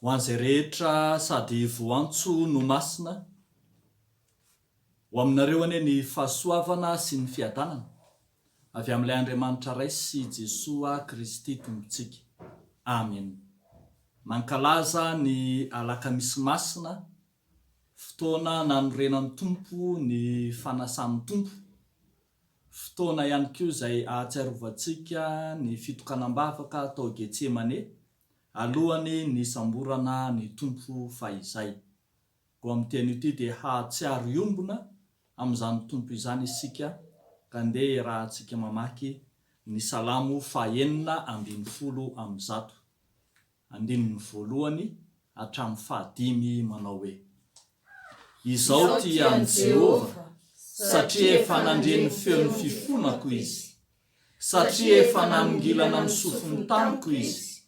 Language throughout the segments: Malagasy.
ho an'izay rehetra sady voantso no masina ho aminareo anie ny fahasoavana sy ny fiadanana avy amin'ilay Andriamanitra ray sy Jesoa Kristy tompontsika. Amen. Mankalaza ny alakamisy masina, fotoana nanorenan'ny Tompo ny fanasan'ny Tompo, fotoana ihany koa izay ahatsiarovantsika ny fitokanam-bavaka tao Getsemane alohany ny samborana ny Tompo fahizay. Koa amin'ny teny ity dia hahatsiaro iombona amin'izany Tompo izany isika, ka andeha raha antsika mamaky ny Salamo 450 andininy voalohany hatramin'ny 5 manao hoe: Izao ty amin'ny Jehova, satria efa nandreny feon'ny fifonako izy, satria efa namingilana ny sofiny tamiko izy,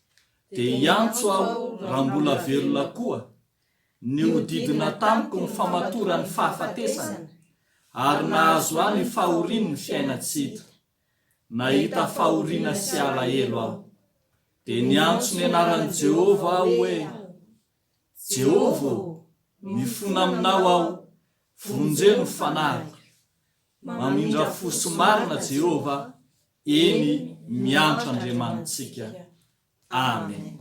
dia hiantso aho raha mbola velona koa, ny hodidina tamiko ny famatorany fahafatesana, ary nahazo ahy ny fahoriany ny fiainatsika. Nahita fahoriana sy alahelo aho, dia niantso ny anaran'i Jehova aho hoe: Jehova, mifona aminao aho, vonjeno ny fanahiko. Mamindra fo sy marina Jehova, eny miantra Andriamanitsika. Amen.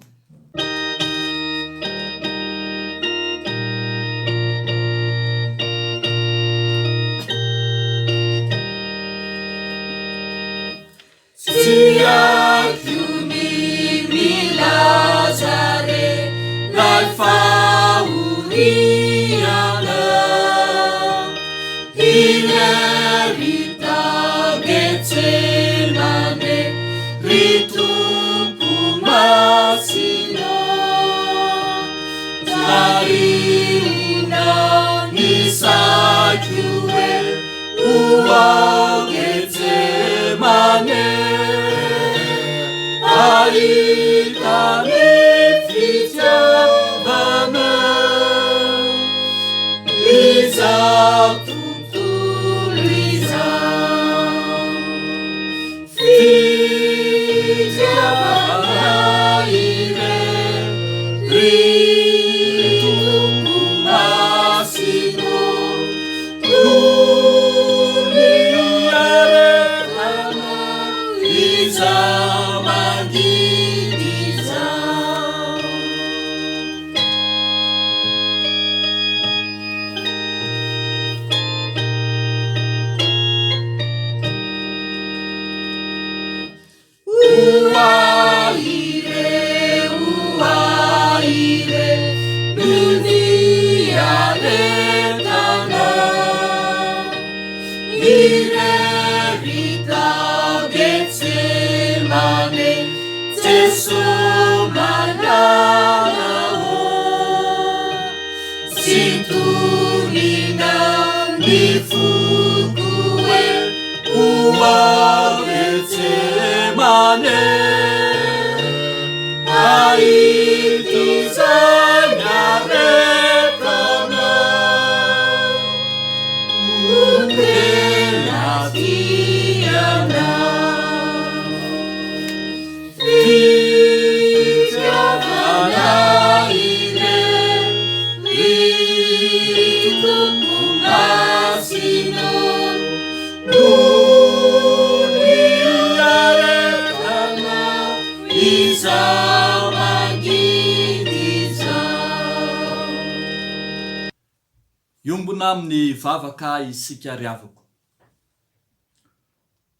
Iombona amin'ny vavaka isika riavako.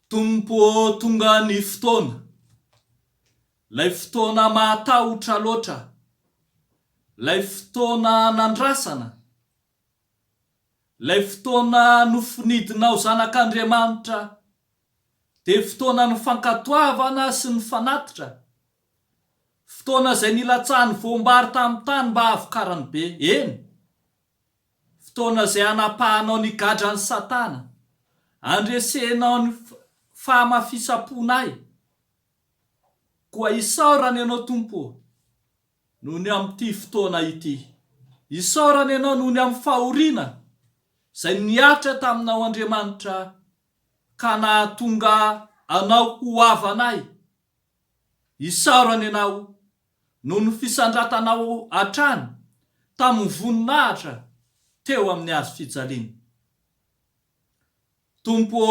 Tompo tonga ny fotoana, lay fotoana mahatahotra loatra, lay fotoana nandrasana, lay fotoana nofinidinao zanak'Andriamanitra, dia fotoana ny fankatoavana sy ny fanatitra, fotoana izay nilatsahany voambary tamin'ny tany mba havokarany be. Eny, fotoana izay anapahanao ny gadran'ny Satana, andresenao ny fahamafisam-ponay. Koa isaorana ianao Tompo noho ny amin'ity fotoana ity. Isaorana ianao noho ny amin'ny fahoriana izay niatra taminao Andriamanitra, ka nahatonga anao ho avanay. Isaorana ianao noho ny fisandratanao hatrany tamin'ny voninahitra teo amin'ny hazo fijaliana. Tompo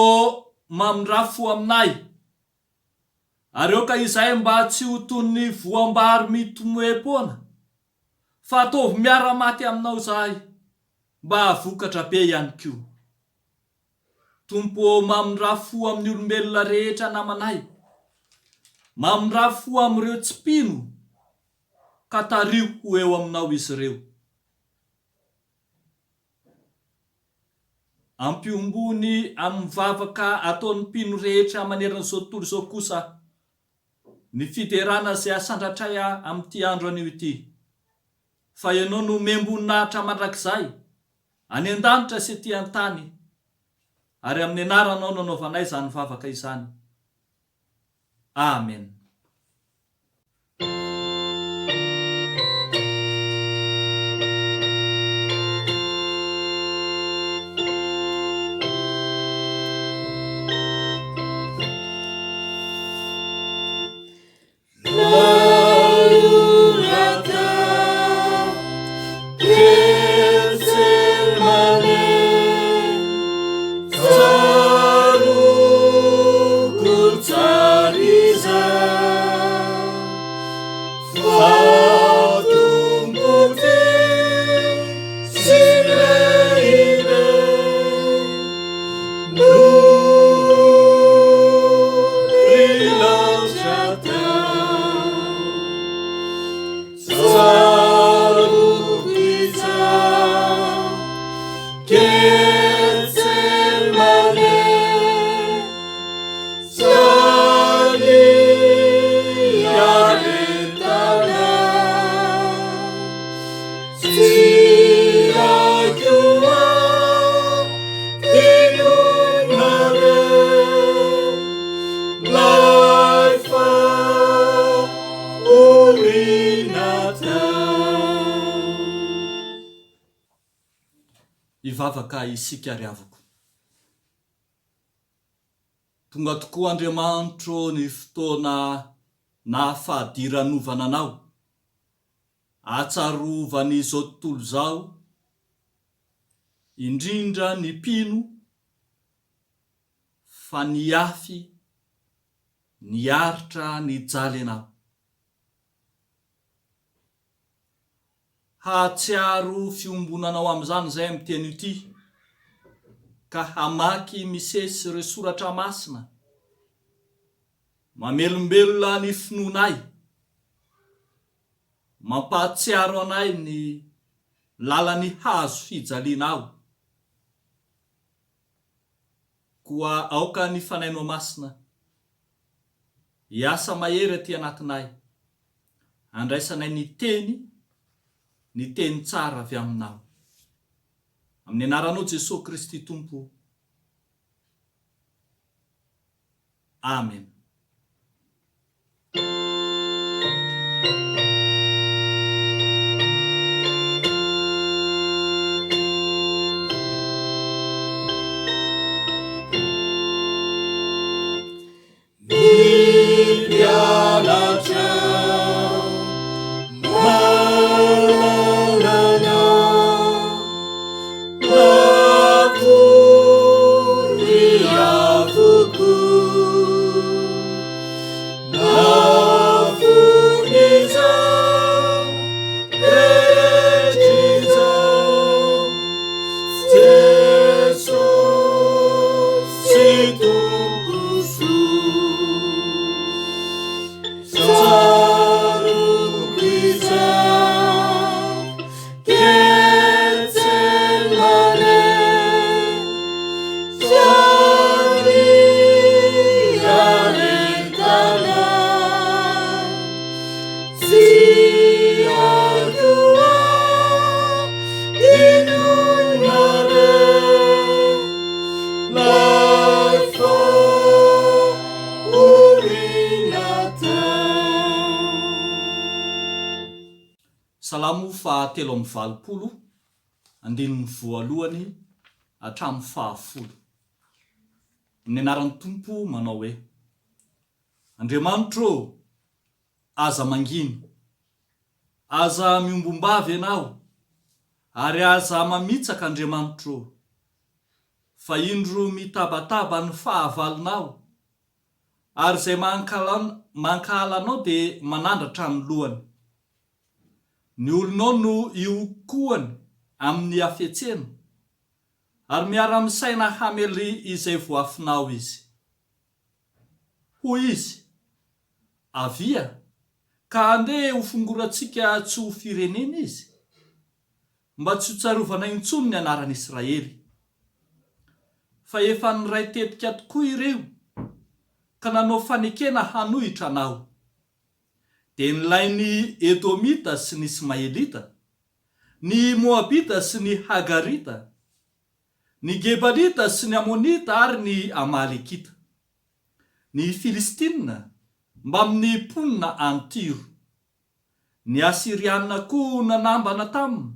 mamindrafo aminay, areoka izay mba tsy ho toy ny voambary mitomoepona, fa ataovy miara-maty aminao zahay mba havokatra be ihany koa. Tompo mamindrafo amin'ny olombelona rehetra namanay, mamindrafo amin'ireo tsy mpino ka tario ho eo aminao izy ireo. Ampiombony amin'ny vavaka ataon'ny mpino rehetra maneran'izao tontolo izao kosa ny fiderana izay asandratray amin'ity andro anio ity. Fa ianao no membonahitra mandrakizay any an-danitra sy ety an-tany, ary amin'ny anaranao nanaovanay izany vavaka izany. Amen. Ivavaka isika riavako. Tonga tokoa Andriamanitro ny fotoana nahafahadiranovana anao, atsarovany izao tontolo izao, indrindra ny mpino, fa ny afy, ny aritra, ny jaly anao. Hatsiaro fiombonanao amin'izany izay amin'ny teny ity, ka hamaky misesy ireo soratra masina, mamelombelona ny finoanay, mampahatsiaro anay ny lalan'ny hazo fijalianao, koa aoka ny fanainao masina, hiasa mahery aty anatinay, andraisanay ny teny tsara avy aminao. Amin'ny anaranao Jesosy Kristy Tompo. Amen. Salamo fahatelo amby valopolo, andininy voalohany hatramin'ny fahafolo. Amin'ny anaran'ny Tompo manao, hoe: Andriamanitro, aza manginy, ary aza aza miombombavy ianao ary aza mamitsaka Andriamanitro, fa indro mitabataba ny fahavalonao ary izay mankahalanao dia manandratra ny lohany. Ny olonao no iokoany amin'ny hafetsena ary miara-misaina hamely izay voafinao izy. Hoy izy, avia ka andeha ho fongorantsika tsy ho firenena izy, mba tsy ho tsarovana intsony ny anaran'Israely. Fa efa niray tetika tokoa ireo ka nanao fanekena hanohitra anao. Dia nilainy Edomita sy ny Ismaelita, ny Moabita sy ny Hagarita, ny Gebalita sy ny Amonita ary ny Amalekita, ny Filistina mba amin'ny ponina any Tiro. Ny Asiriana koa nanambana taminy,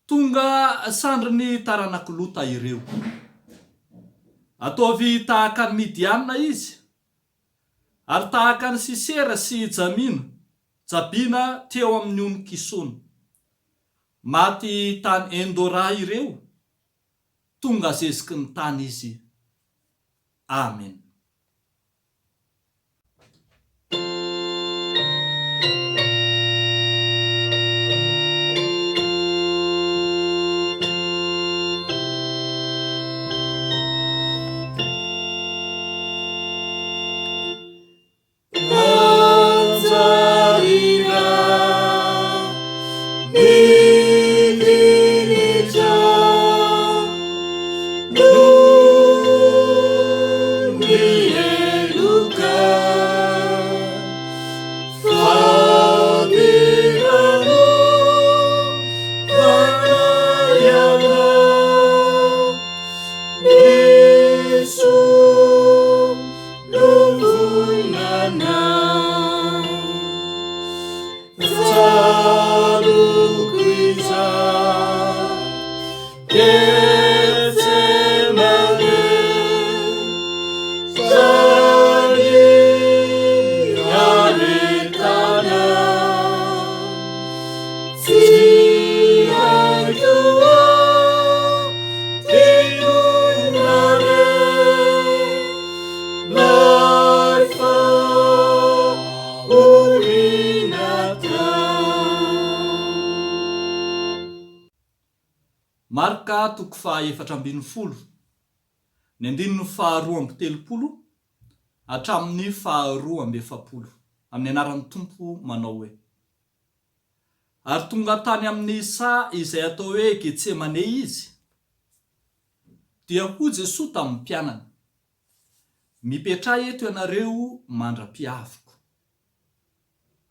tonga sandry ny taranaka lota ireo. Ataovy tahaka ny Midianina izy, ary tahaka ny Sisera sy Jabina teo amin'ny ony Kisona. Maty tany Endora ireo, tonga zeziky ny tany izy. Amen. Marka toko faha 7:40, ny andininy faha 2:30 hatramin'ny faha 2:70, amin'ny anaran'ny Tompo manao hoe: ary tonga tany amin'ny sa izay atao hoe Getsemane izy, dia hoy Jesosy tamin'ny mpianany, mipetraha eto ianareo mandra-piaviko.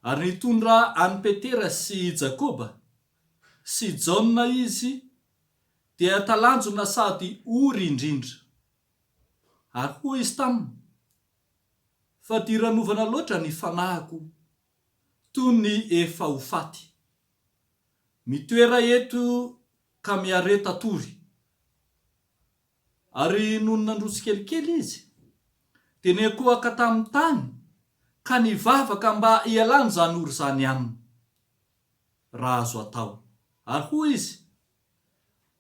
Ary nitondra any Petera sy Jakoba sy Jaona izy, dia talanjona sady ory indrindra. Ary hoy izy taminy, fa dia ranovana loatra ny fanahiko toy ny efa ho faty. Mitoera eto ka miareta tory. Ary noho nandrotsy kelikely izy, dia niakohaka tamin'ny tany ka nivavaka mba hialany zany ory zany aminy, raha azo atao. Ary hoy izy,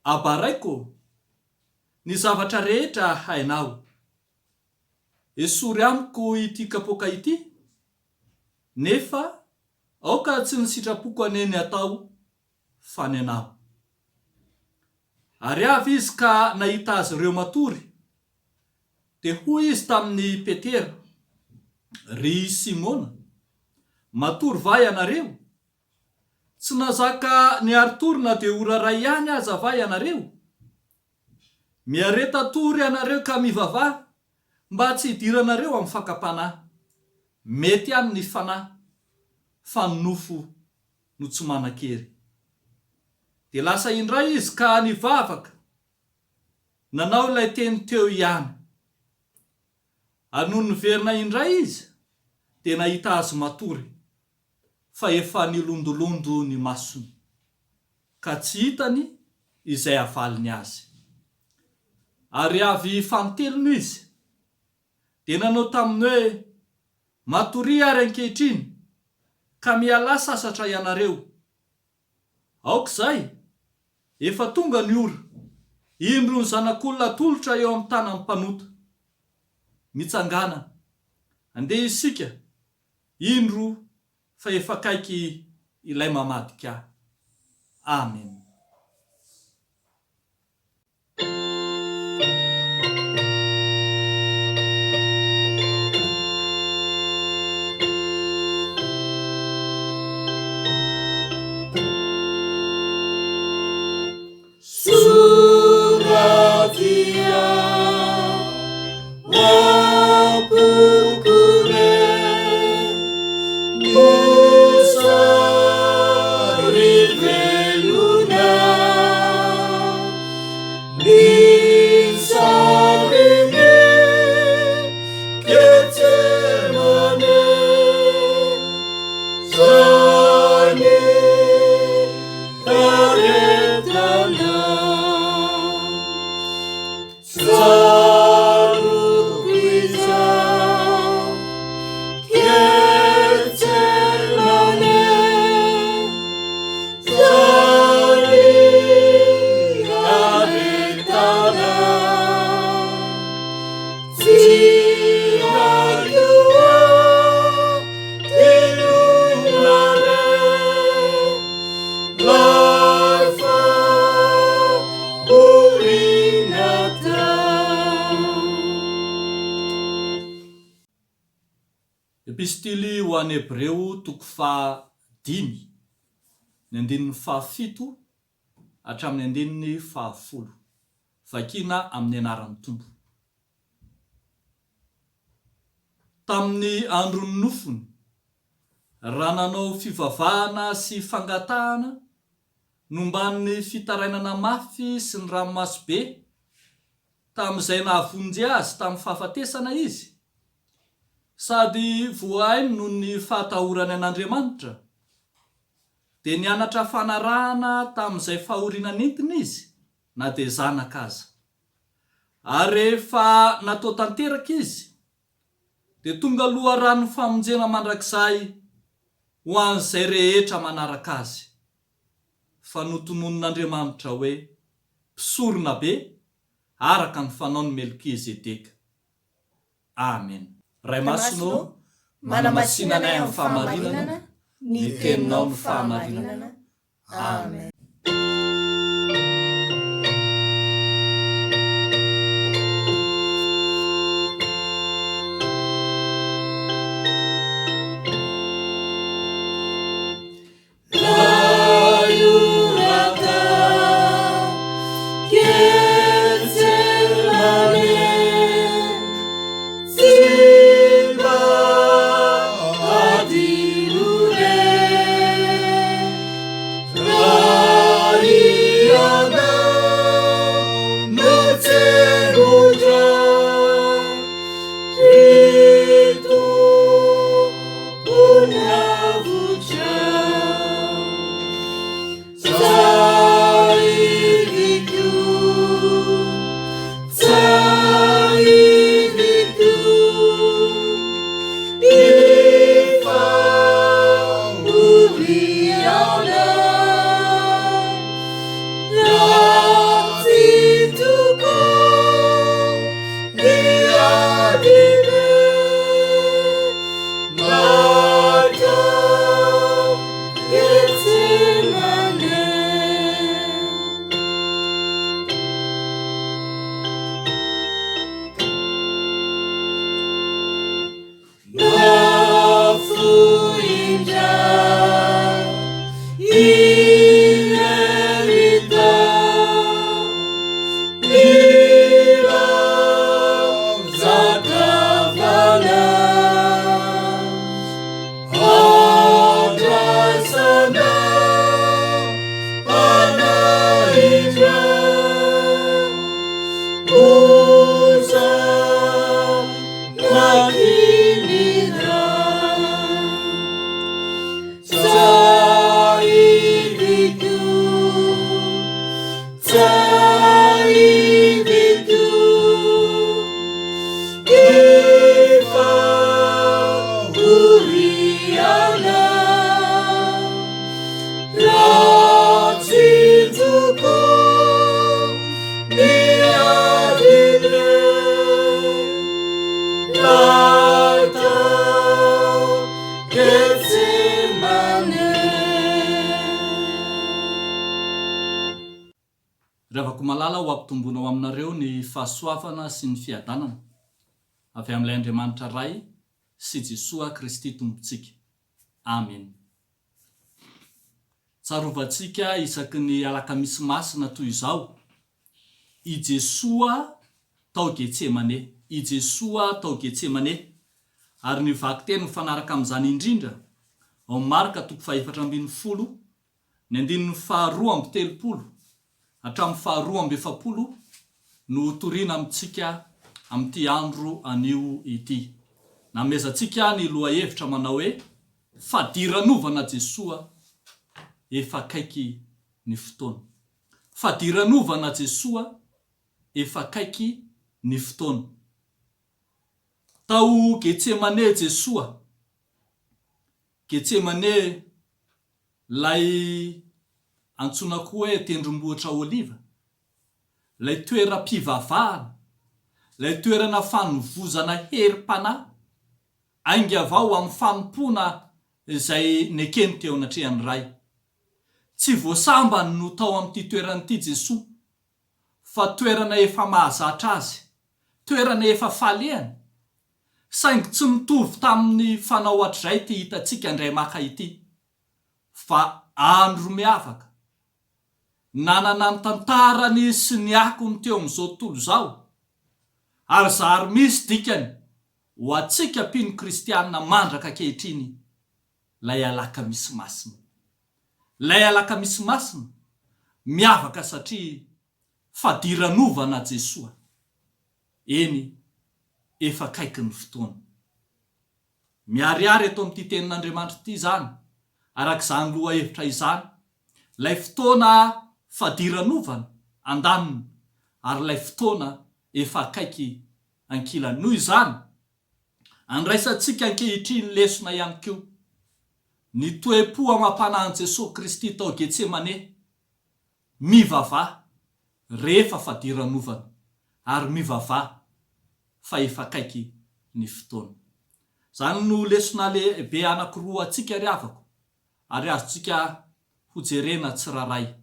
abaraiko ny zavatra rehetra hainao. Esory amiko ity kapoaka ity, nefa aoka tsy ny sitrapoko aneny atao fa ny anao. Ary avy izy ka nahita azy ireo matory, dia hoy izy tamin'ny Petera, ry Simona, matory va ianareo? Tsy nazaka ny aritorina dia ora ray ihany aza va ianareo? Miareta tory ianareo ka mivavaha, mba tsy hidiranareo amin'ny fakapanahy. Mety ihany ny fanahy, fa ny nofo no tsy manan-kery. Dia lasa indray izy ka nivavaka, nanao ilay teny teo ihany. Ary noho niverina indray izy, dia nahita azy matory, fa efa nilondolondo ny masony, ka tsy hitany izay havaliny azy. Ary avy fanotelony izy, dia nanao taminy hoe, matory ary ankehitriny, ka miala sasatra ianareo. Aok'izay, efa tonga ny ora, indro ny zanak'olona tolotra eo amin'ny tanan'ny mpanota. Mitsangana, andeha isika, indro fa efa akaiky ilay mamadika. Amen. Epistily ho an'ny Hebreo 5:5 ny andininy 7 hatramin'ny andininy 10. Vakina amin'ny anaran'ny Tompo. Tamin'ny andron'ny nofony, raha nanao fivavahana sy fangatahana nomban'ny fitarainana mafy sy ny ranomasobe tamin'izay nahavonjy azy tamin'ny fahafatesana izy, sady voahainy noho ny fahatahorany an'Andriamanitra, dia nianatra fanarahana tamin'izay fahoriana nentiny izy, na dia zanaka aza. Ary rehefa natao tanteraka izy, dia tonga loharan'ny famonjena mandrakizay ho an'izay rehetra manaraka azy. Fa notonon'Andriamanitra hoe mpisorona be araka ny fanaony Melkizedeka. Amen. Ray masonao, manamasinanay amin'ny fahamarinana, ny teninao ny fahamarinana. Amen. Oh Alavako malala ho ampitomboana ao aminareo ny fahasoavana sy ny fiadanana avy amin'ilay Andriamanitra ray sy Jesoa Kristy tompontsika. Amen. Tsarovantsika isaky ny alakamisy masina toy izao. I Jesoa tao Getsemane. I Jesoa tao Getsemane. Ary ny vaky teny mifanaraka amin'izany indrindra ao Marka 4:12, ny 2:2 hatramin'ny 2:70 no toriana amintsika amin'ity andro anio ity. Namezantsika ny lohahevitra manao hoe fadiranovana Jesoa efa akaiky ny fotoana. Fadiranovana Jesoa efa akaiky ny fotoana. Tao Getsemane Jesoa. Getsemane lay antsoina koa hoe tendrombohitra oliva. Lay toeram-pivavahana, lay toerana fanovozana herim-panahy, ainga avao amin'ny fanompoana izay nekeny teo anatrehany ray. Tsy voasambany no tao amin'ity toeran'ity Jesoa, fa toerana efa mahazatra azy, toerana efa falehany. Saingy tsy mitovy tamin'ny fanao hatrizay ty hitantsika indray maka ity, fa andro miavaka. Nanana ny tantarany sy ny akony teo amin'izao tontolo izao, ary zary misy dikany ho antsika mpino kristianina mandraka ankehitriny lay alakamisy masina. Lay alakamisy masina miavaka satria fadiranovana Jesoa. Eny, efa akaiky ny fotoana. Miariary eto amin'ity tenin'Andriamanitra ity zany, arak'izany lohahevitra izany, lay fotoana fadiranovana andaniny, ary lay fotoana efa akaiky ankilany. Noho izany, andraisantsika ankehitriny lesona ihany koa ny toe-po amam-panahin Jesosy Kristy tao Getsemane, mivavah rehefa fadiranovana, ary mivavah fa efa akaiky ny fotoana. Zany no lesona lehibe anankiroa atsika ry havako, ary azontsika hojerena tsiraray.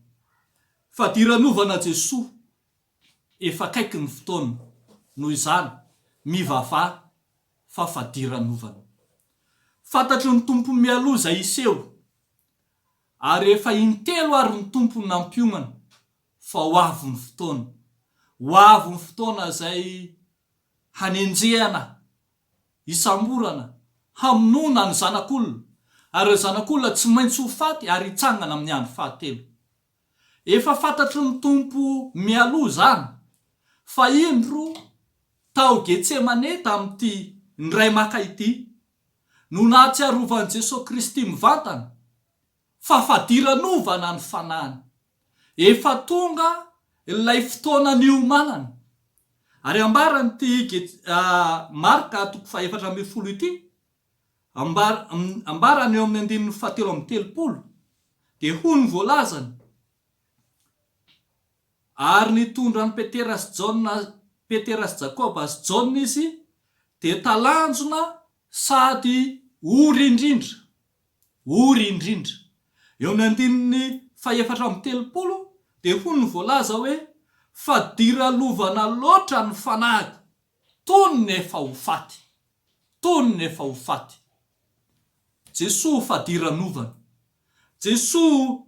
Fadiranovana Jesoa efa akaiky ny fotoana, noho izany mivavah fa fadiranovana. Fantatry ny tompo mialoza iseho, ary efa intelo ary ny tompo nampiomana fa ho avy ny fotoana. Ho avy ny fotoana izay hanenjehana, hisamborana, hamonona ny zanak'olona, ary zanak'olona tsy maintsy ho faty ary hitsangana amin'ny andro fahatelo. Efa fantatry ny tompo mialoha zany fa indro tao Getsemane tamin'ity ndray maka ity no nahatsiarovany Jesosy Kristy mivantana fa fadiranovana ny fanahiny. Efa tonga ilay fotoana niomanana. Ary ambarany ity Marka 4:10 ity, ambarany eo amin'ny 7:30, dia hoy ny voalazany: ary nitondra ny Petera sy Jakoba sy Jaona izy, dia talanjona sady ory indrindra. Eo amin'ny 4:30 dia hoy ny voalaza hoe fadiralovana loatra ny fanahiko, tony ny efa ho faty. Jesoa fadiranovana. Jesoa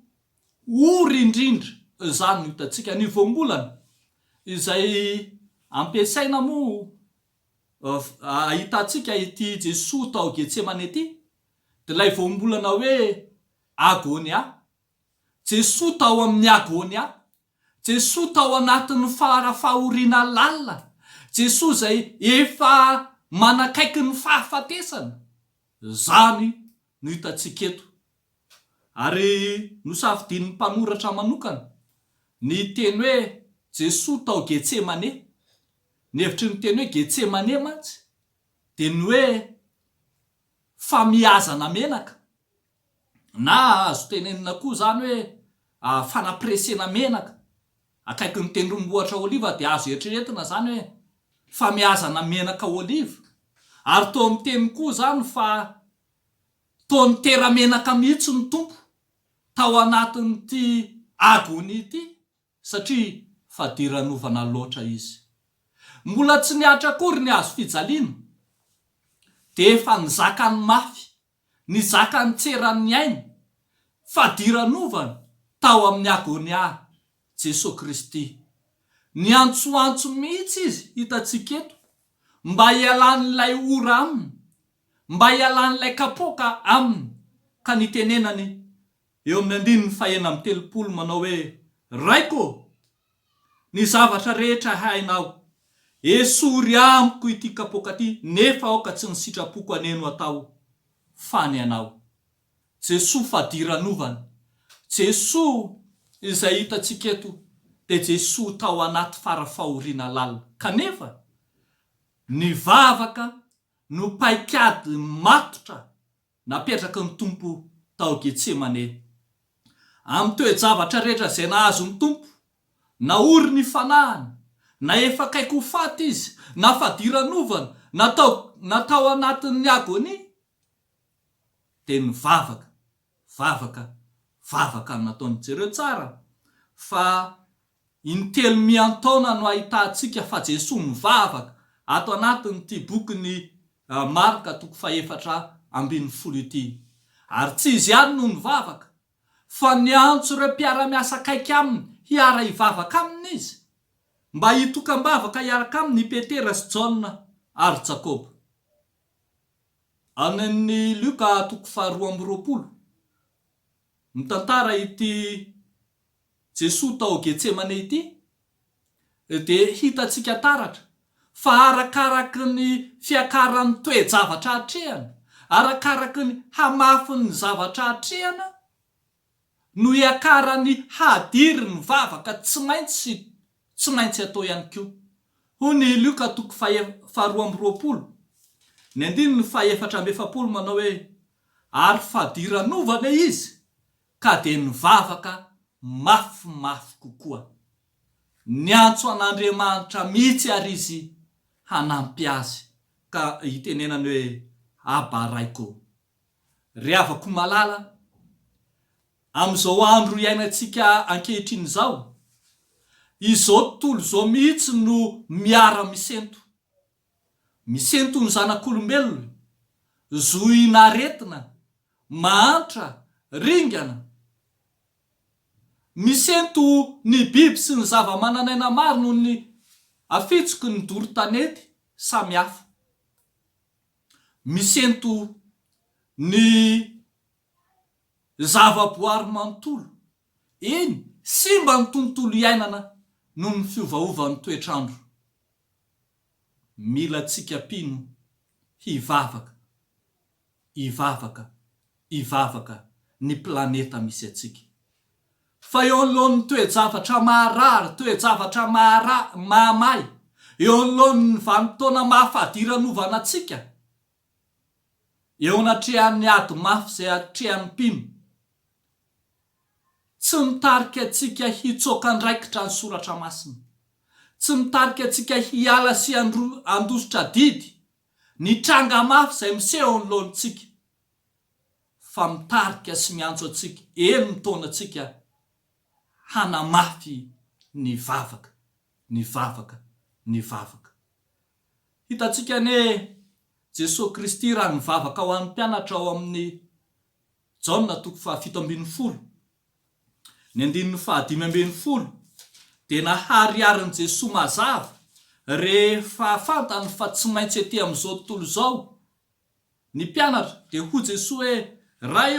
ory indrindra. Izany no hitantsika ny voambolana izay ampiasaina moa ahitantsika ity Jesoa tao Getsemane ity, dia ilay voambolana hoe agonia. Jesoa tao amin'ny agonia. Jesoa tao anatin'ny fahoriana lalina. Jesoa izay efa manakaiky ny fahafatesana. Zany no hitantsika eto. Ary nosafidian'ny mpanoratra manokana ny teny hoe Jesoa tao Getsemane. Ny hevitry ny teny hoe Getsemane mantsy dia ny hoe famihazana menaka, na azo tenenina koa zany hoe fanapresena menaka akaiky ny tendrombohitra oliva, dia azo eritreretina zany hoe famihazana menaka oliva. Ary toa miteny koa zany fa toa nitera menaka mihitsy ny tompo tao anatin'ity agony ity, satria fa diranovana loatra izy. Mbola tsy niatra akory ny azo fijaliana de efa nizaka ny mafy, nizaka ny tseran'ny ainy, fa diranovana tao amin'ny agonia Jesosy Kristy. Ny antsoantso mihitsy izy hitantsika eto mba hialan'ilay ora aminy, mba hialan'ilay kapoka aminy, ka nitenenany eo amin'ny 1:telopolo manao hoe raiko ny zavatra rehetra hainao, esory amiko ity kapoka ty, nefa aoka tsy ny sitrapoko aneno atao fany anao. Jesosy fadiranovana, Jesosy izay hitantsika eto de Jesosy tao anaty farafahoriana lalina, kanefa ny vavaka no paikady matotra napetraka ny tompo tao Getsemane. Amin'ny toe-javatra rehetra zay nahazo ny tompo, na ory ny fanahany, na efa kaiky ho faty izy, na fadiranovana, natao anatin'ny agonia, de ny vavaka nataony jereo tsara fa intelo miantaona no ahitantsika fa Jesosy mivavaka ato anatin'ity bokyny Marka 4:10 ity. Ary tsy izy ihany no nivavaka, fa niantso ireo mpiara-miasa akaiky aminy hiara hivavaka aminy izy, mba hitokam-bavaka hiaraka aminy Petera sy Jaona ary Jakoba. Amin'ny Luka 2:20 mitantara ity Jesosy tao Getsemane ity, de hitantsika taratra fa arakaraky ny fiakaran'ny toe-javatra hatrehany, arakaraky ny hamafiny zavatra hatrehana no iakarany hadiry ny vavaka tsy maintsy atao ihany koa. Ho ny Luka 2:20 ny 4:7 manao hoe ary fadiranovana izy ka de ny vavaka mafimafy kokoa, niantso an'Andriamanitra mihitsy ary izy hanampy azy, ka hitenenany hoe abaraiko. Ry havako malala, am'izao andro iainantsika ankehitriny zao, izao tontolo zao mihitsy no miara-misento ny zanak'olombelona, zoinaretina, mahantra, ringana. Misento ny biby sy ny zava-mananaina maro noho ny afitsoky ny doro-tanety samihafa. Misento ny zava-boary manontolo, iny simba ny tontolo iainana noho ny fiovaovan'ny toetrandro. Mila tsika pino hivavaka ny planeta misy atsika. Fa eo anoloan'ny toe-javatra maharary, toe-javatra mahamay, eo anoloan'ny vanim-potoana mahafadiranovana atsika, eo anatrehan'ny ady mafy zay atrehan'ny pino, tsy mitarika atsika hitsoaka andraikitra ny soratra masina, tsy mitarika atsika hiala sy andositra didy ny tranga mafy zay miseho anoloantsika, fa mitarika sy miantso atsika mitaona atsika hanamafy ny vavaka. Hitantsika ne Jesosy Kristy raha nivavaka ho an'ny mpianatra ao amin'ny Jaona 7:10 ny 15:10 de nahariarin'i Jesosy mazava rehefa fantany fa tsy maintsy ety am'izao tontolo zao ny mpianatra, de ho Jesosy hoe ray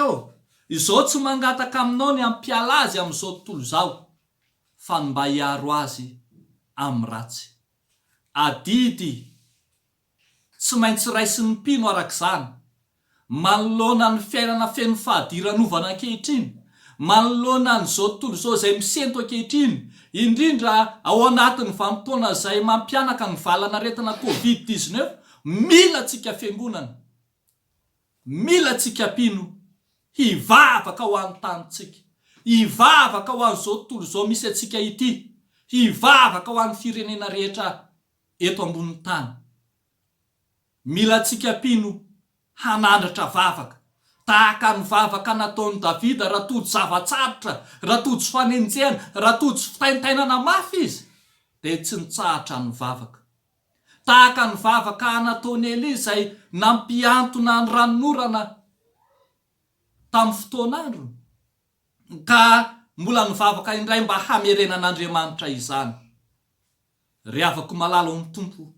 izao tsy mangataka aminao ny ampiala azy am'izao tontolo zao, fa mba hiaro azy amin'ny ratsy. Adidy tsy maintsy raisy ny mpino arak'izany, manoloana ny fiainana feno fahadiranovana ankehitriny, manoloana n'izao tontolo zao zay misento ankehitriny, indrindra ao anatin'ny vanim-potoana zay mampianaka ny valanaretina Covid-19, mila tsika fiangonana, mila tsika pino hivavaka ho an'ny tanitsika, hivavaka ho an'izao tontolo zao misy atsika ity, hivavaka ho an'ny firenena rehetra eto ambonin'ny tany. Mila tsika pino hanandratra vavaka, tahaka ny vavaka nataony Davida raha tojo zavatsarotra, raha tojo fanenjehana, raha tojo fitaintainana mafy izy dia tsy nitsahatra ny vavaka. Tahaka ny vavaka nataony Elia izay nampiantona ny ranonorana tamin'ny fotoan'andro, ka mbola ny vavaka indray mba hamerenan'Andriamanitra izany. Ry havako malalo amin'ny tompo,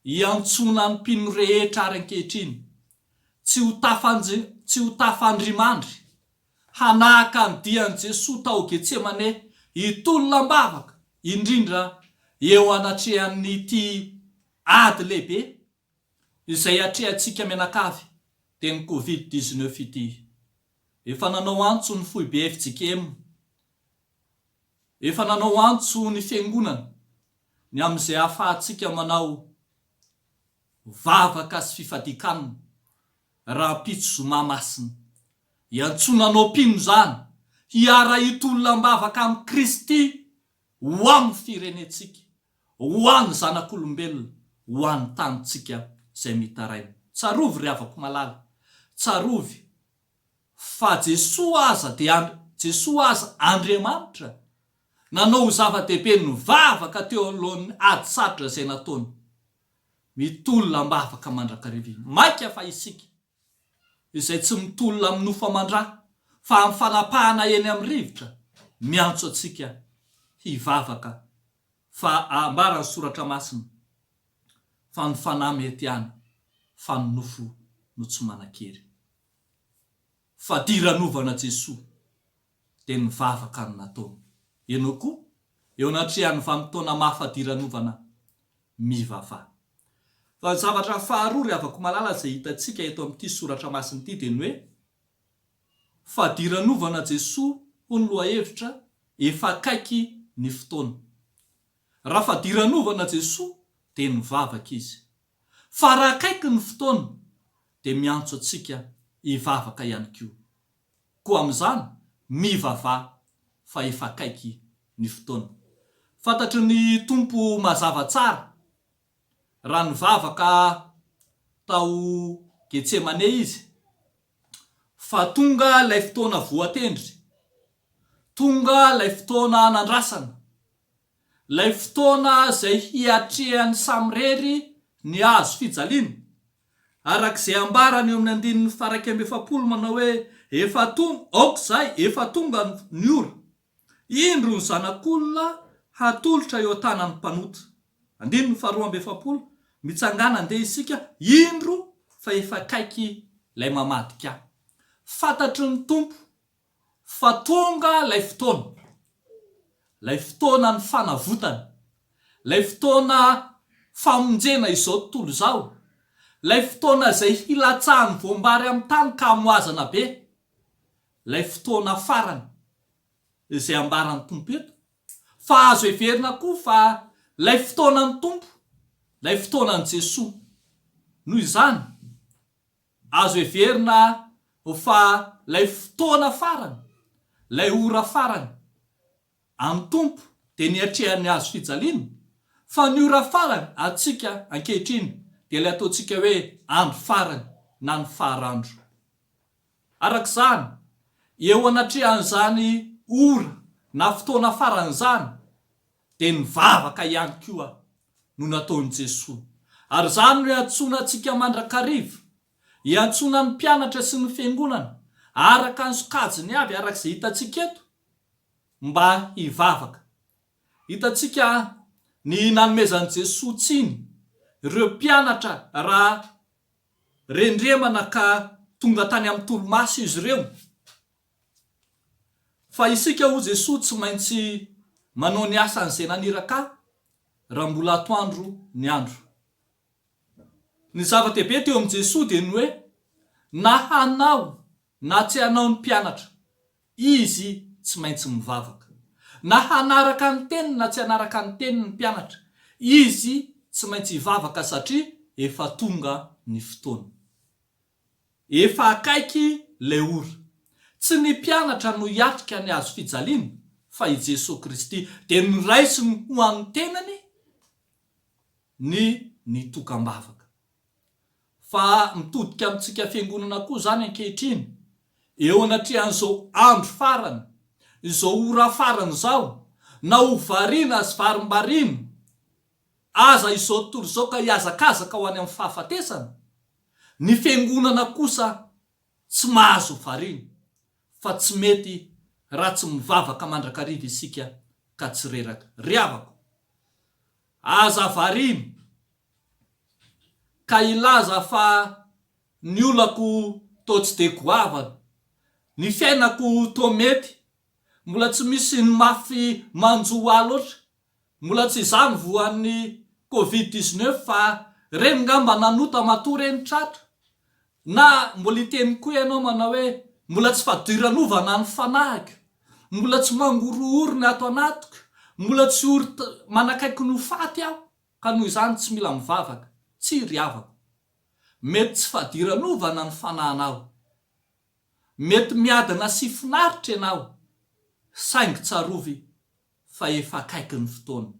iantsona ny mpino rehetra ary ankehitriny, tsy ho tafandrimandry, hanahaka ny dian'i Jesosy tao Getsemane, hitolonam-bavaka indrindra eo anatrehan'ny ity ady lehibe izay atrehantsika mianakavy dia ny Covid-19 ity. Efa nanao antso ny foibe FJKM, efa nanao antso ny fiangonana ny amin'izay ahafahantsika manao vavaka sy fifadikanana raha pitso zoma masina. Iantsonanao mpino izany hiara hitolonam-bavaka amin'ny Kristy ho amin'ny firenetsika, ho an'ny zanak'olombelona, ho an'ny tanitsika izay mitaraina. Tsarovy ry havako malala, tsarovy fa Jesosy aza Andriamanitra nanao zava-dehibe ny vavaka teo alohan'ny ady sarotra izay nataony, mitolona-bavaka mandrakariva. Maika fa isika izay tsy mitolona amin'ny nofo-mandrà fa amin'ny fanapahana eny amin'ny rivotra, miantso atsika hivavaka, fa ambarany soratra masina fa ny fanahy mety ihany fa ny nofo no tsy manan-kery. Fa diranovana Jesosy dia ny vavaka ny nataony. Ianao koa eo anatrehan'ny vanim-potoana mahafadiranovana mivavaha. Fa ny zavatra faharoa ry havako malala izay hitantsika eto amin'ity soratra masina ity dia ny hoe fadiranovana Jesosy ho ny lohahevitra efa akaiky ny fotoana. Raha fadiranovana Jesosy dia mivavaka izy, fa raha akaiky ny fotoana dia miantso atsika hivavaka ihany koa. Koa amin'izany mivavaha fa efa akaiky ny fotoana. Fantatry ny tompo mazava tsara raha nivavaka tao Getsemane izy, fa tonga ilay fotoana voatendry, tonga ilay fotoana nandrasana, ilay fotoana izay hiatrehan'ny samirery ny azo fijaliana, arak'izay ambarany eo amin'ny 1:1 manao hoe efa tonga ny ora, indro ny zanak'olona hatolotra eo an-tanan'ny mpanota. 2:7 mitsangana andeha isika, indro fa efa akaiky ilay mamadika. Fantatry ny tompo fa tonga ilay fotoana ny fanavotana, ilay fotoana famonjena izao tontolo izao, ilay fotoana izay hilatsahan'ny voambary amin'ny tany ka hamoazana be, ilay fotoana farany izay ambaran'ny tompo eto. Fa azo heverina koa fa ilay fotoanan'ny tompo, ilay fotoanan'ny Jesosy, noho izany azo heverina fa ilay fotoana farany, ilay ora farany amin'ny tompo dia niatrehan'ny azo fijaliana, fa ny ora farany atsika ankehitriny dia ilay ataontsika hoe andro farany na ny faharan'andro. Arak'izany eo anatrehan'izany ora na fotoana farany izany dia nivavaka ihany koa no nataon'i Jesosy. Ary izany no iantsoana antsika mandrakariva, iantsoana ny mpianatra sy ny fiangonana araka ny sokajiny avy, arak'izay hitantsika eto, mba hivavaka. Hitantsika ny nanomezan'i Jesosy tsiny ireo mpianatra raha rendremana ka tonga tany amin'ny tolomaso izy ireo. Fa isika ho Jesosy tsy maintsy manao ny asan'izay naniraka raha mbola atoandro ny andro. Ny zava-dehibe teo amin'i Jesosy dia ny hoe na hanao na tsy hanao ny mpianatra, izy tsy maintsy mivavaka. Na hanaraka ny teniny na tsy hanaraka ny teniny ny mpianatra, izy tsy maintsy hivavaka satria efa tonga ny fotoana. Efa akaiky ilay ora. Tsy ny mpianatra no hiatrika ny azo fijaliana, fa i Jesosy Kristy dia noraisiny ho an'ny tenany ny tokam-bavaka. fa mitodika amintsika fiangonana koa zany ankehitriny eo anatrehan'izao andro farany izao ora farany zao na ho variana azy varimbarina aza izao tontolo izao ka hiazakazaka ho any amin'ny fahafatesana, ny fiangonana kosa tsy mahazo variana fa tsy mety raha tsy mivavaka mandrakariva isika ka tsy reraka. Ry havako, aza variana ka ilaza fa ny olako to tsy de goavana, ny fiainako to mety, mbola tsy misy ny mafy manjoa loatra, mbola tsy izany voan'ny Covid-19 fa reny ngamba nanota matoa reny tratra, na mbola iteny koa ianao manao hoe mbola tsy fadiranova ny fanahiko, mbola tsy mangorooro ny ato anatiko, mbola tsy manakaiky ny faty aho, ka noho izany tsy mila mivavaka. Tsy ry havako, mety tsy fadiranova ny fanahinao, mety miadana sy finaritra ianao, saingy tsarovy fa efa akaiky ny fotoana,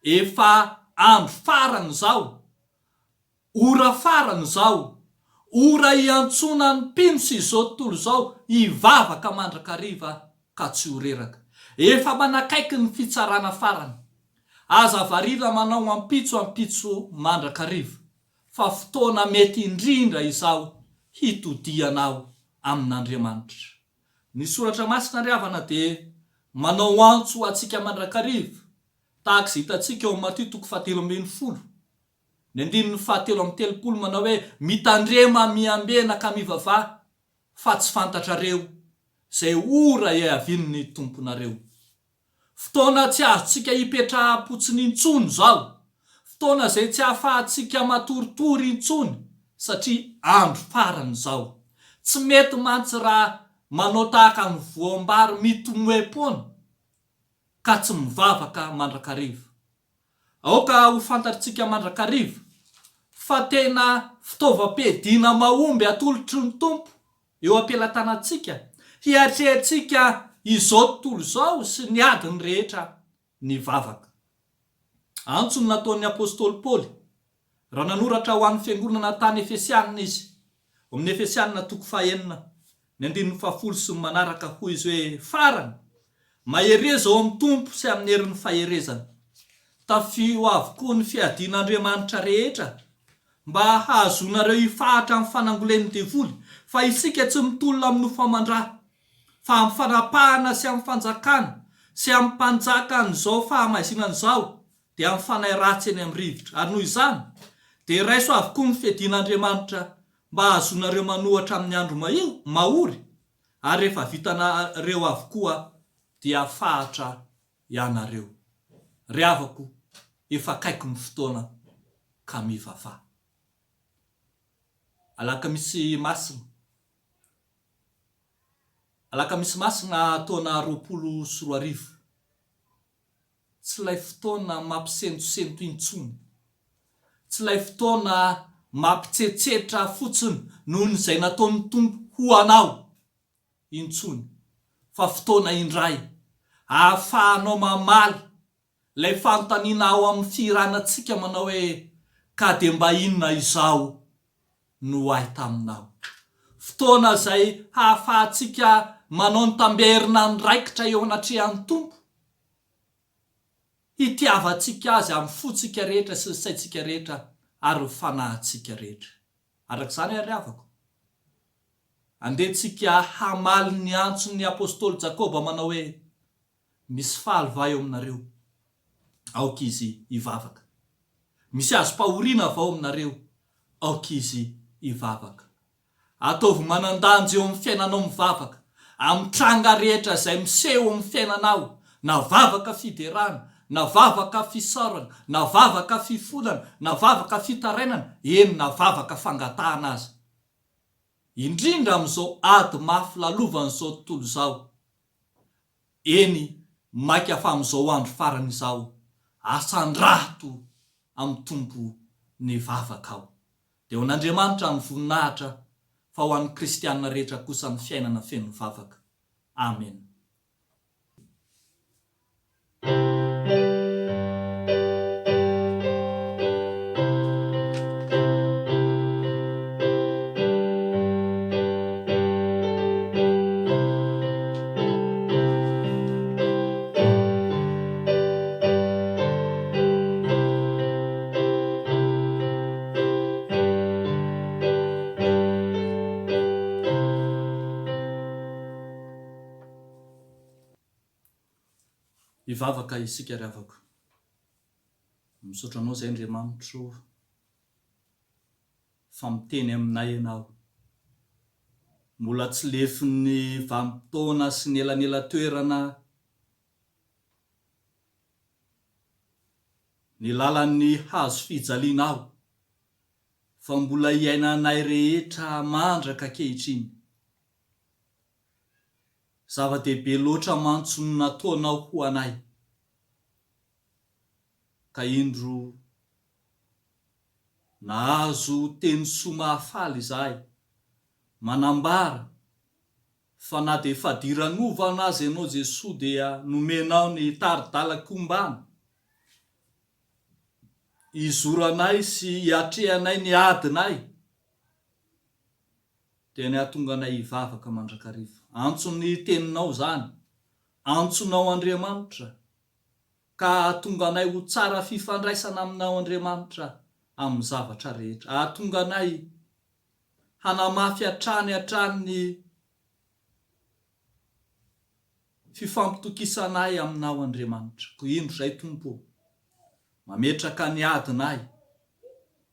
efa andro farany zao, ora farany zao, ora iantsona ny mpino sy izao tontolo zao hivavaka mandrakariva ka tsy ho reraka. Efa manakaiky ny fitsarana farany, aza variana manao ampitso mandrakariva, fa fotoana mety indrindra izao hitodianao amin'Andriamanitra. Ny soratra masina ry havana de manao antso atsika mandrakariva tahaka izay hitantsika eo amin'ny Matio 7:20, ny 7:30 manao hoe mitandrema miambena ka mivavaha fa tsy fantatrareo zay ora iavin'ny tomponareo. Fotoana tsy azotsika hipetraha-potsiny intsony zao, fotoana zay tsy ahafahantsika matoritory intsony satria andro farany zao. Tsy mety mantsy raha manao tahaka ny voambary mitomoem-pona ka tsy mivavaka mandrakariva. Aoka ho fantatritsika mandrakariva fa tena fitaovam-piadiana mahomby atolotry ny tompo eo am-pelatanantsika, hiatrehantsika izao tontolo zao sy ny adiny rehetra ny vavaka. Antso ny nataon'ny apôstôly Paoly raha nanoratra ho an'ny fiangonana tany Efesianina izy, amin'ny Efesianina 4:9 sy ny manaraka hoy izy hoe farany mahereza ao amin'ny tompo sy amin'ny herin'ny faherezana, tafio avokoa ny fiadin'Andriamanitra rehetra mba hahazonareo hifahatra amin'ny fanangolen'ny devoly, fa isika tsy mitolona amin'ny famandraha fa amin'ny fanapahana sy amin'ny fanjakana sy amin'ny mpanjaka an'izao fahamaizina an'izao dia amin'ny fanahy ratsy eny amin'ny rivotra. Ary noho izany dia raiso avokoa ny fiadian'Andriamanitra mba hahazonareo manohatra amin'ny andro mahory, ary rehefa vitanareo avokoa dia fahatra ianareo. Ry havako, efa akaiky ny fotoana ka mivavaha. Alakamisy masina taona 2024, tsy ilay fotoana mampisentosento intsony, tsy ilay fotoana mampitsetsetra fotsiny noho izay nataon'ny tompo ho anao intsony, fa fotoana indray ahafahanao mamaly lay fanontaniana ao amin'ny firanantsika manao hoe ka de mba inona izao no ahy taminao. Fotoana zay hahafahantsika manao ny tamberina ny raikitra eo anatrehan'ny tompo, hitiavantsika azy amin'ny fotsika rehetra sy ny saitsika rehetra ary ny fanahintsika rehetra. Arak'izany ary havako, andehantsika hamaly ny antson'ny apôstôly Jakoba manao hoe misy faly va eo aminareo, aoka izy hivavaka. Misy azo pahoriana va ao aminareo, aoka izy hivavaka. Ataovy manandanjy eo amin'ny fiainanao mivavaka, amin'ny tranga rehetra zay miseho amin'ny fiainanao, na vavaka fiderana, na vavaka fisarana, na vavaka fifolana, na vavaka fitarainana, eny na vavaka fangatahana azy. Indrindra amin'izao ady mafy lalovan'izao tontolo izao, eny maika fa amin'izao andro farany izao, asandrato amin'ny tompo ny vavaka ao. Dia ho an'Andriamanitra ny voninahitra fa ho an'ny kristianina rehetra kosa ny fiainana feno vavaka. Amen. ivavaka isika ry avako. Misaotra anao zay Andriamanitro fa miteny aminay ianao. Mbola tsy lefin'ny vanim-potoana sy ny elanela-toerana ny lalan'ny hazo fijalianao, fa mbola iainanay rehetra mandraka ankehitriny. Zava-dehibe loatra mantsy no nataonao ho anay, ka indro nahazo teny soa mahafaly izahay, manambara fa na dia fadiranova anazy ianao Jesosy dia nomenao ny taridalaka ombana, izoranay sy iatrehanay ny adinay, dia ny ahatonganay hivavaka mandrakariva. Antsony teninao zany, antsonao Andriamanitra, ka ahatonganay ho tsara fifandraisana aminao Andriamanitra amin'ny zavatra rehetra. Ahatonganay hanamafy hatrany fifampitokisanay aminao Andriamanitra. Ko indro zay Tompo, mametraka ny adinay,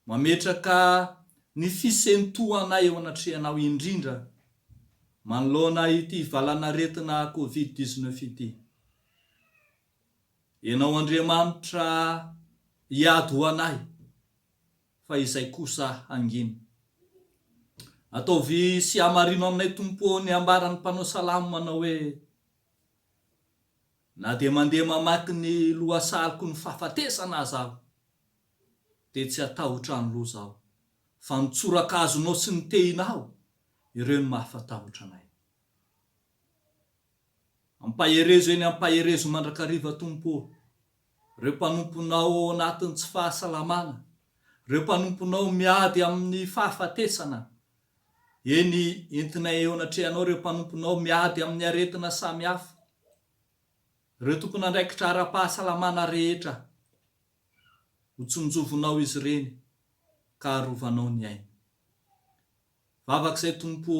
mametraka ny fisentohanay eo anatrehanao, indrindra manoloana ity valanaretina Covid-19 ity. Ianao Andriamanitra hiady ho anay, fa izay kosa hanginy. Ataovy sy hamarino aminay Tompo ny ambaran'ny mpanao salamo manao hoe: na dia mandeha mamaky ny lohasaliko ny fahafatesana azaho, dia tsy hatahotra ny loza aho, fa ny tsorakazonao sy ny tehinao, ireo ny mahafatahotra anay. Ampaherezo eny ampaherezo mandrakariva Tompo, ireo mpanomponao ao anatin'ny tsy fahasalamana, ireo mpanomponao miady amin'ny fahafatesana, eny entinay eo anatrehanao, ireo mpanomponao miady amin'ny aretina samihafa, ireo tokony andraikitra ara-pahasalamana rehetra, ho tsonjovinao izy ireny ka arovanao ny aina. Vavak'izay Tompo,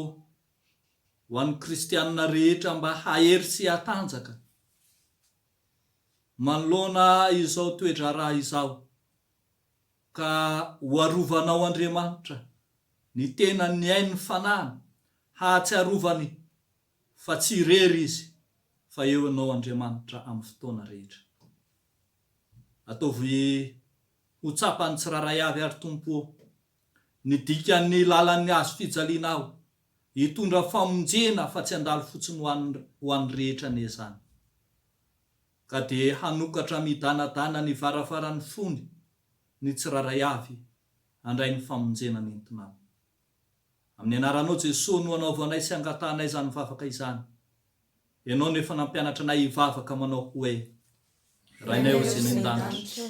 ho an'ny kristianina rehetra mba hahery sy hatanjaka manoloana izao toe-draharaha izao, ka ho arovanao Andriamanitra ny tena ny ainy fanahy, hahatsiarovany fa tsy irery izy, fa eo anao Andriamanitra amin'ny fotoana rehetra. Ataovy ho tsapany tsiraray avy ary Tompo ny dikan'ny lalan'ny hazo fijalianao, hitondra famonjena fa tsy handalo fotsiny ho an'ny rehetra nezany, ka dia hanokatra midanadana ny varavarany fony ny tsiraray avy handray ny famonjena ny entinao. Amin'ny anaranao Jesosy no anaovanay sy angatanay izany vavaka izany. Ianao nefa nampianatra anay hivavaka manao hoe: Rainay ho izay an-danitra,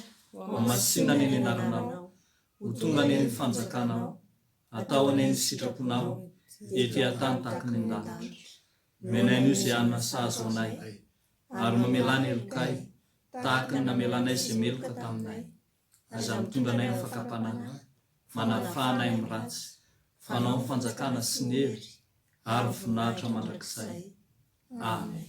masinany ny anaranao, ho tonga ny fanjakanao, atao any ny sitraponao, ety an-tany tahaka ny an-danitra. Menay ny izay hanina sahazo anay, ary mamelany elokay tahaka ny namelanay izay meloka taminay, aza mitondra anay amin'ny fakapanana, manafahanay amin'ny ratsy, fanao ny fanjakana sy ny hery, ary voninahitra mandrakizay. Amen.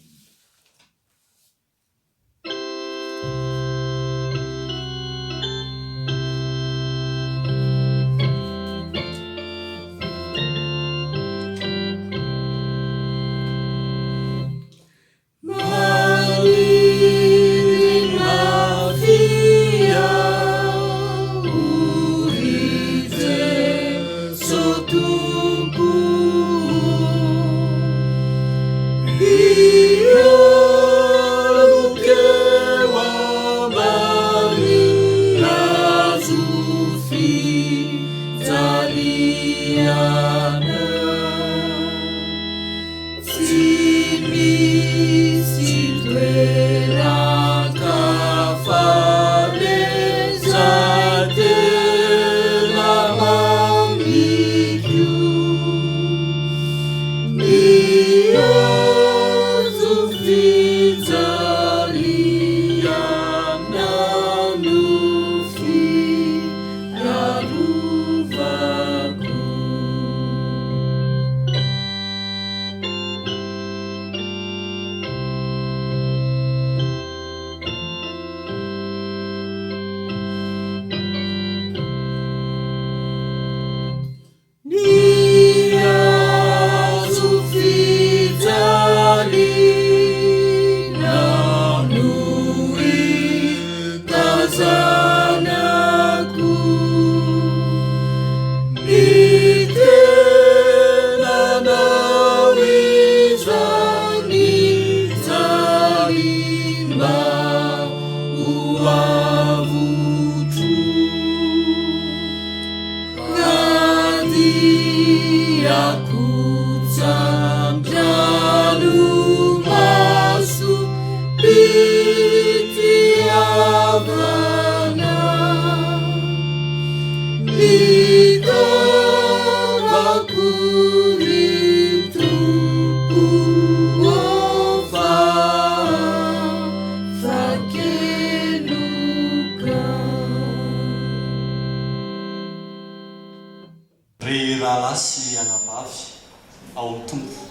He Masu Pitiavana Ikavakuritu Uova Fakeluka. Rahalasy anabavy ao amin'ny tompo.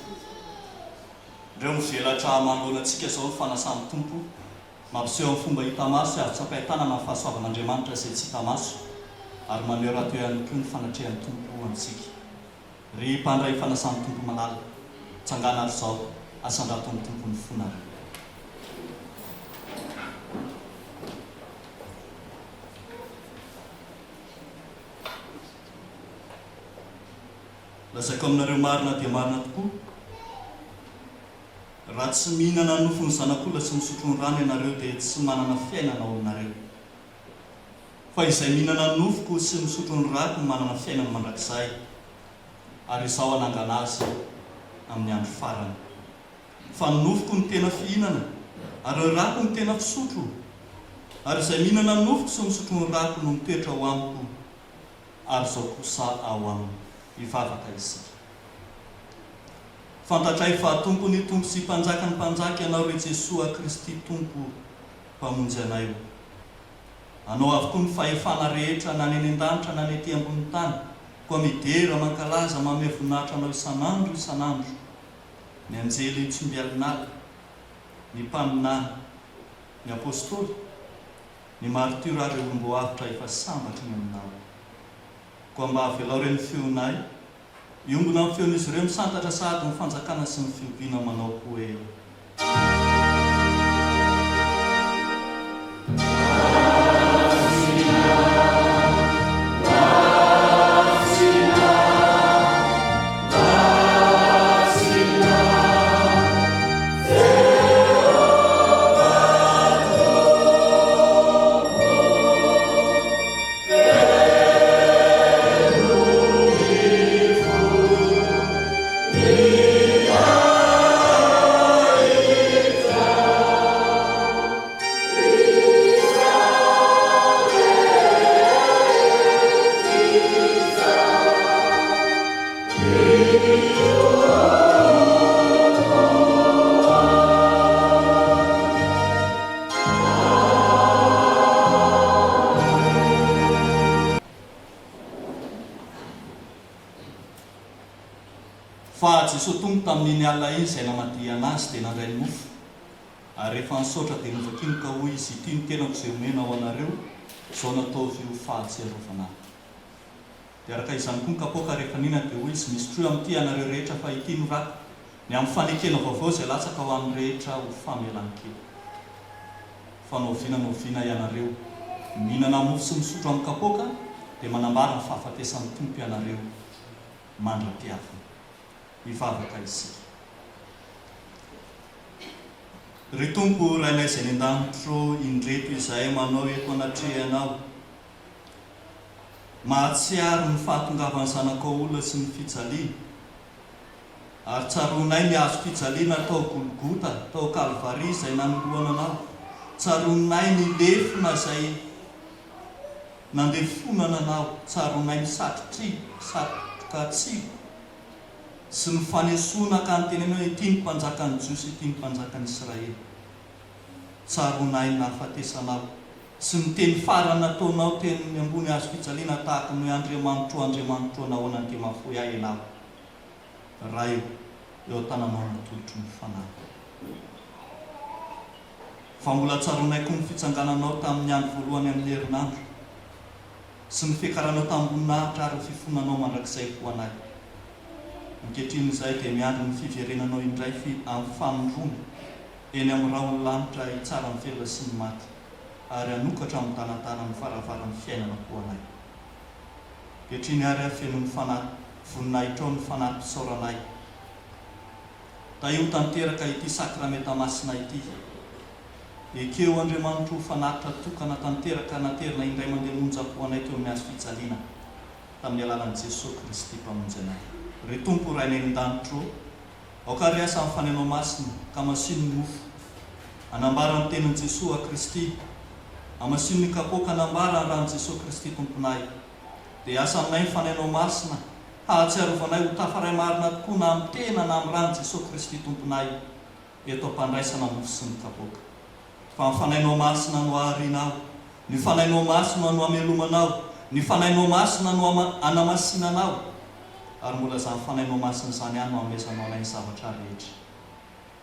Ireo mivelatra manoloanantsika zao fanasany tompo, mampiseho amin'ny fomba hita maso ary tsapahitana na fahasoavan'Andriamanitra izay tsy hita maso, ary maneho rahateo ihany koa ny fanatrehan'ny tompo amintsika. Ry mpandray fanasany tompo malala, tsangana ary zao asandrato amin'ny tompo ny fonary. Lazaiko aminareo marina dia marina tokoa, raha tsy mihinana nofony zanak'olona sy misotro ny rano ianareo dia tsy manana fiainana ao aminareo. Fa izay mihinana nofoko sy misotro ny rako manana fiainana mandrakizay, ary izao anangana azy amin'ny andro farany. Fa ny nofoko ny tena fihinana, ary ny rako ny tena fisotro, ary izay mihinana nofoko sy misotro ny rako no mitoetra ao amiko, ary izao kosa ao aminy. Ivavaka isika. Fantatray fa tompo ny tompo sy mpanjaka ny mpanjaka ianao re Jesoa Kristy tompo mpamonjy anay. Anao avokoa ny fahefana rehetra na ny eny an-danitra na ny ety ambony tany, koa midera mankalaza manome voninahitra anao isanandro, ny anjely tsy mbialinala, ny mpaminany, ny apôstôly, ny martyra ary olom-boavitra efa sambatry ny aminao. Koa mba avelao ireny feonay, iombona amin'ny feon'izy ireo misantatra sahady ny fanjakana sy ny fioviana manao hoe fa Jesosy tompo tamin'iny alina iny izay namady anazy dia nandray ny mofo, ary rehefa nisaotra dia novakiny ka hoy izy, ity ny tenako izay omena ao anareo, izao nataovy ho fahatsiarovana. Dia araka izany koa ny kapoaka rehefa nina dia hoy izy, misotro amin'ity ianareo rehetra fa ity no rako, ny amin'ny fanekena vaovao izay latsaka ho amin'ny rehetra ho famelan-kely. Fa noviana ianareo, mihinana mofo sy misotro amin'ny kapoaka dia manambara ny fahafatesan'ny tompo ianareo mandra-piavana. Mivavaka isika. Ry tompo rainay izay ny an-danitro, indreto izahay manao eto anatrehanao, mahatsiaro ny fahatongavany zanakao olona sy ny fijaliana, ary tsaronay niazo fijaliana tao Golgota, tao Kalvari izay nanoloana anao, tsaronay ny lefona izay nandefonana anao, tsaronay ny satroka tsiko sy ny fanesona ka nytenenao ity ny mpanjakan'ny Jiosy, ity ny mpanjakan'ny Israely. Tsaronay ny nahafatesanao sy ny teny farany nataonao teny ambony hazo fijaliana tahaka ny Andriamanitro anao nandimafoy ahy ianao. Raha eo an-tananao natolotry ny fanahy. Fa mbola tsaronay koa ny fitsangananao tamin'ny andro voalohany amin'ny herinandro sy ny fiakaranao tamboninahitra ary ny fifonanao mandrakizay ho anay. Ankehitriny izay dia miandry ny fiverenanao indray amin'ny fanondrona eny amin'ny rahony lanitra hitsara ny velona sy ny maty, ary hanokatra amin'ny danadana ny varavaran'ny fiainana ho anay. Ankehitriny ary afeno ny voninahitra ao ny fanahy-pisaoranay. Taio tanteraka ity sakramenta masina ity. Ekeo Andriamanitro fanatitra tokana tanteraka naterina indray mandeha monja ho anay teo amin'ny hazo fijaliana tamin'ny alalan'i Jesosy Kristy mpamonjy anay. ry tompo ray neny-danitro aoka ry asa amin'ny fanenao masina ka masino ny mofo anambara ny tenin'i Jesosy a Kristy amasino ny kapoaka anambara ny ran'i Jesosy Kristy tomponay dia asa aminay ny fanenao masina hahatsiarovanay ho tafaray marina tokoa na amin'ny tena na amin'ny ran'i Jesosy Kristy tomponay eto ampandraisana mofo sy ny kapoaka fa ny fanainao masina no aharinao ny fanainao masina no amelomanao ny fanainao masina no anamasinanao ary mbola zany fanainao masina zany ihany no amesanao anay ny zavatra rehetra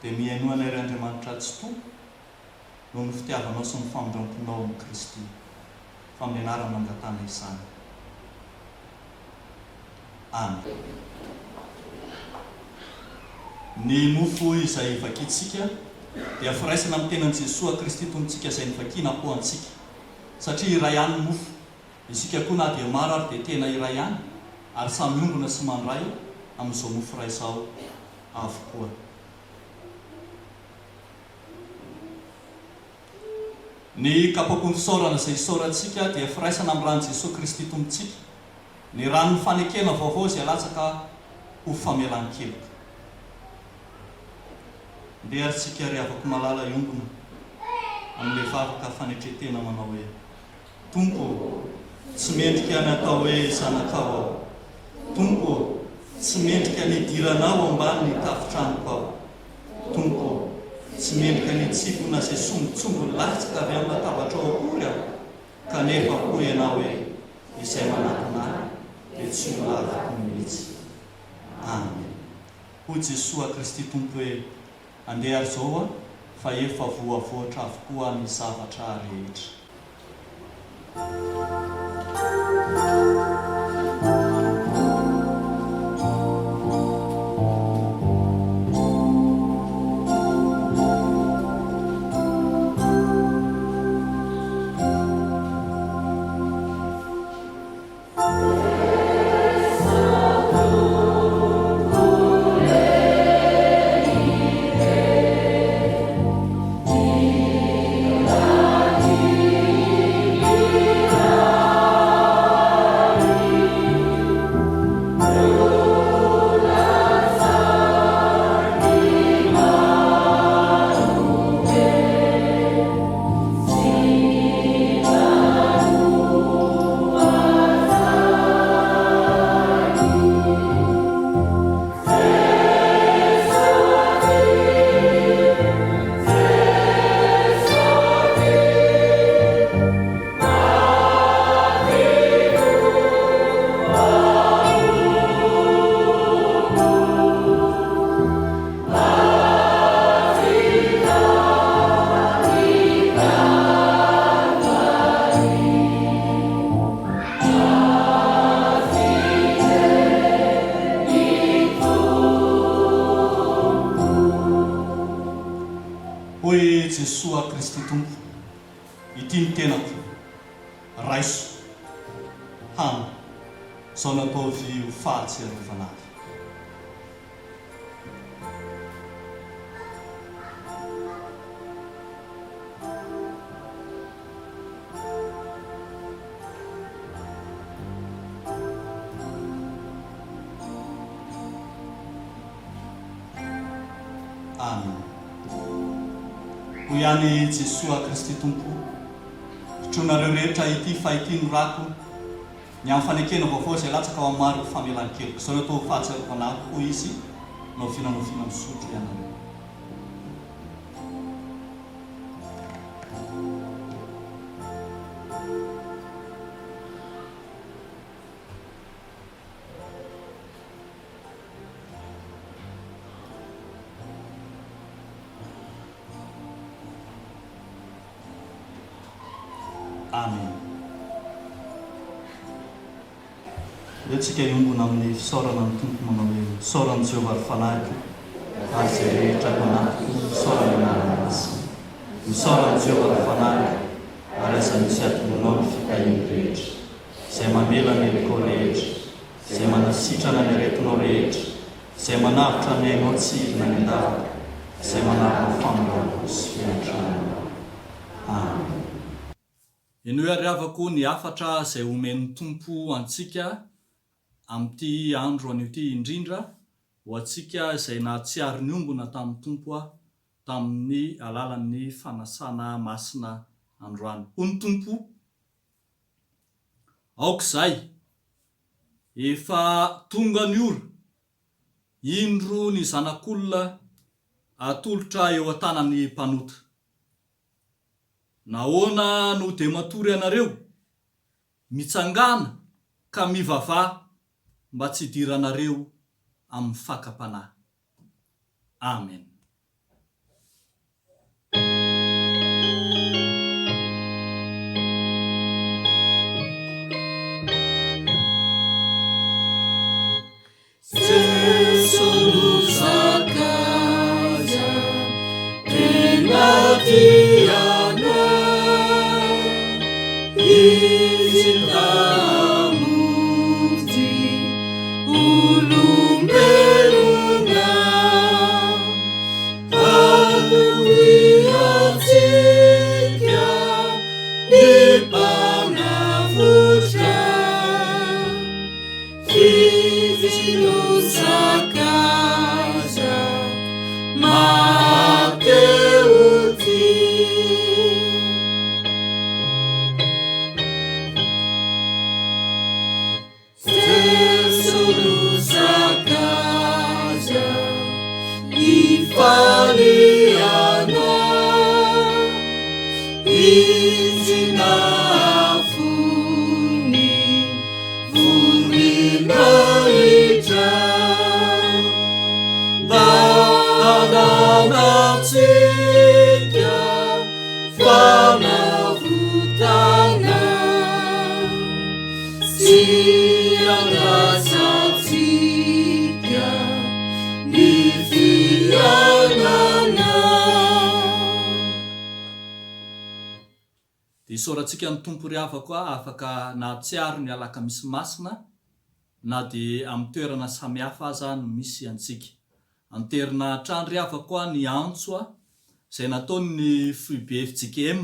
dia mihainoana ry Andriamanitra tsy to no ny fitiavanao sy ny famindramponao amin'ny Kristy fa amin'ny anarana mangatana izany. Amen. Ny mofo izay vakitsika dia firaisana amin'ny tenan' Jesosy Kristy tompontsika izay nivakiana po antsika satria iray ihany ny mofo isika koa na dia maro ary dia tena iray ihany ary samy ombona sy mandray amin'izao mofo iray izao avokoa. Ny kapoakon'ny fisaorana izay isaorantsika dia firaisana amin'ny ran'i Jesosy Kristy tompontsika ny ranon'ny fanekena vaovao izay latsaka ho famelan-keloka. Ndeha arytsika ry avako malala iombona amin'ilay vavaka fanetretena manao hoe Tompo, tsy mendrika ny atao hoe zanakao aho. Tompo, tsy mendrika ny diranao ambany ny tafotranoko aho. Tompo, tsy mendrika ny tsipona izay sombontsombo latsaka avy amin'ny latabatra ao akory aho kanefa koa ianao hoe izay manatona dia tsy ho lavako mihitsy. Amen. Hoy Jesosy Kristy Tompo hoe andeha ary zao fa efa voavoatra avokoa ny zavatra rehetra. Hoy Jesosy Kristy Tompo, ity ny tenako, raiso, hana, izao nataovy ho fahatsiarovana azy. Amen. Ho ihany Jesosy Kristy Tompo, fitronareo rehetra ity fa ity no rako ny amin'ny fanekena vaovao izay latsaka ao amin'ny maro famelan-keloko. Izao no atao fahatsiarovana ahy hoy izy no finanofina misotro ianareo. Amen. Etsika iombona amin'ny fisaorana ny Tompo manao hoe fisaoran'i Jehovah ry fanahy ary izay rehetra manafy fisaorana anarana azy. Fisaoran'i Jehovah ry fanahy ary aza misy atongonao ny fitahiny rehetra izay mamela ny heliko rehetra izay manasitrana ny aretinao rehetra izay manavitra ny ainao tsy hirina ny davaka izay manarina famindrampo sy fiantraranao. Amen. Eny hoe ariavako ny afatra izay omen'ny Tompo antsika amin'ity andro an'ity indrindra ho antsika izay nahatsiary ny ombona tamin'ny tompo tamin'ny alalan'ny fanasana masina androany. Ho ny tompo aok'izay efa tonga ny ora indro ny zanak'olona atolotra eo an-tanan'ny mpanota. Nahoana no de matory anareo mitsangana ka mivavah mba tsy hidiranareo amin'ny fakapanahy. Amen. Isaorantsika ny tompo ry havako afaka nahatsiaro ny alakamisy masina na dia amin'ny toerana samihafa aza no misy antsika. Anterina hatrany ry havako ny antso izay nataony FBFJKM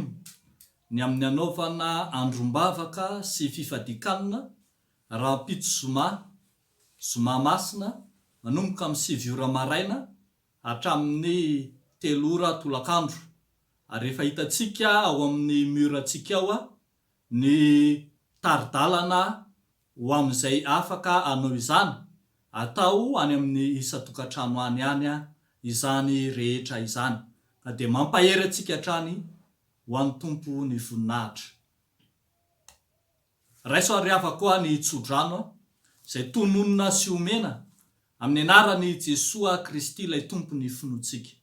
ny amin'ny anaovana androm-bavaka sy fifadikanina rahampitso zoma masina manomboka amin'ny 7 ora maraina hatramin'ny 3 ora tolakandro. Ary rehefa hitantsika ao amin'ny murantsika ao ny taridalana ho amin'izay afaka anao izany atao any amin'ny isa-tokantrano any izany rehetra izany. Ka dia mampahery antsika hatrany ho an'ny tompo ny voninahitra. Raiso ary havako ny tsodrano izay tononona sy omena amin'ny anarany Jesoa Kristy ilay tompo ny finoantsika.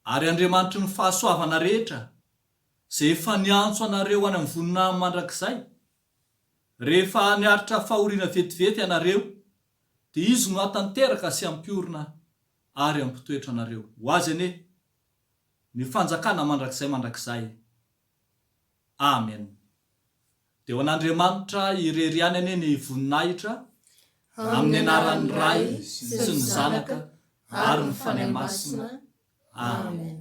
Ary Andriamanitry ny fahasoavana rehetra izay efa niantso anareo any amin'ny voninahiny mandrakizay rehefa niaritra fahoriana vetivety anareo dia izy no hatanteraka sy ampiorina ary ampitoetra anareo. Ho azy anie ny fanjakana mandrakizay. Amen. Dia ho an'Andriamanitra irery any anie ny voninahitra amin'ny anaran'ny Ray sy ny Zanaka ary ny Fanahy Masina. Amen.